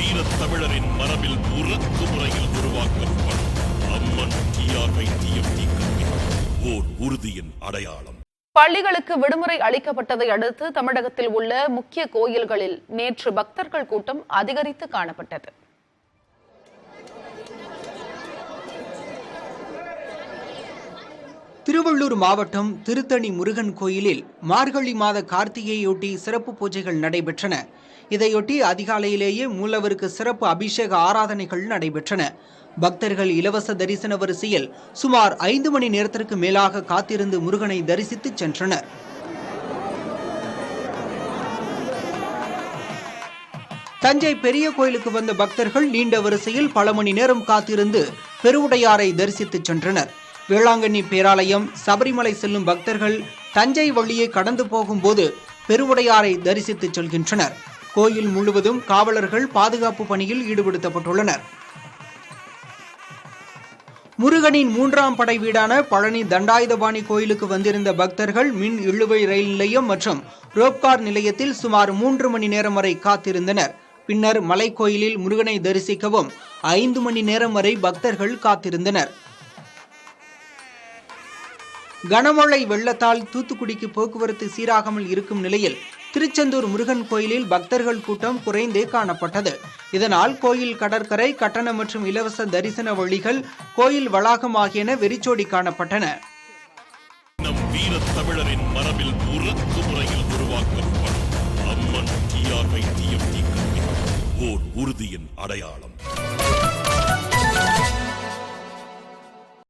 வீரத் தமிழரின் மரபில் உறக்கு முறையில் உருவாக்கப்படும் அம்மன் TRY-TFT கல்வி ஓர் உறுதியின் அடையாளம். பள்ளிகளுக்கு விடுமுறை அளிக்கப்பட்டதை அடுத்து தமிழகத்தில் உள்ள முக்கிய கோயில்களில் நேற்று பக்தர்கள் கூட்டம் அதிகரித்து காணப்பட்டது. திருவள்ளூர் மாவட்டம் திருத்தணி முருகன் கோயிலில் மார்கழி மாத கார்த்திகையொட்டி சிறப்பு பூஜைகள் நடைபெற்றன. இதையொட்டி அதிகாலையிலேயே மூலவருக்கு சிறப்பு அபிஷேக ஆராதனைகள் நடைபெற்றன. பக்தர்கள் இலவச தரிசன வரிசையில் சுமார் 5 மணி நேரத்திற்கு மேலாக காத்திருந்து முருகனை தரிசித்து சென்றனர். தஞ்சை பெரிய கோயிலுக்கு வந்த பக்தர்கள் நீண்ட வரிசையில் பல மணி நேரம் காத்திருந்து பெருவுடையாரை தரிசித்து சென்றனர். வேளாங்கண்ணி பேராலயம், சபரிமலை செல்லும் பக்தர்கள் தஞ்சை வழியை கடந்து போகும்போது பெருவுடையாரை தரிசித்து செல்கின்றனர். கோயில் முழுவதும் காவலர்கள் பாதுகாப்பு பணியில் ஈடுபடுத்தப்பட்டுள்ளனர். முருகனின் 3ஆம் படை வீடான பழனி தண்டாயுதபாணி கோயிலுக்கு வந்திருந்த பக்தர்கள் மின் இழுவை ரயில் நிலையம் மற்றும் ரோப்கார் நிலையத்தில் சுமார் 3 மணி நேரம் வரை காத்திருந்தனர். பின்னர் மலைக்கோயிலில் முருகனை தரிசிக்கவும் 5 மணி நேரம் வரை பக்தர்கள் காத்திருந்தனர். கனமழை வெள்ளத்தால் தூத்துக்குடிக்கு போக்குவரத்து சீராகாமல் இருக்கும் நிலையில் திருச்செந்தூர் முருகன் கோயிலில் பக்தர்கள் கூட்டம் குறைந்தே காணப்பட்டது. இதனால் கோயில் கடற்கரை, கட்டண மற்றும் இலவச தரிசன வழிகள், கோயில் வளாகம் ஆகியன வெறிச்சோடி காணப்பட்டன. நம் வீரத் தமிழரின் மரபில் உறக்கு முறையில் உருவாக்கப்படும் அம்மன் TRY-TFT கல்வி ஓர் உறுதியின் அடையாளம்.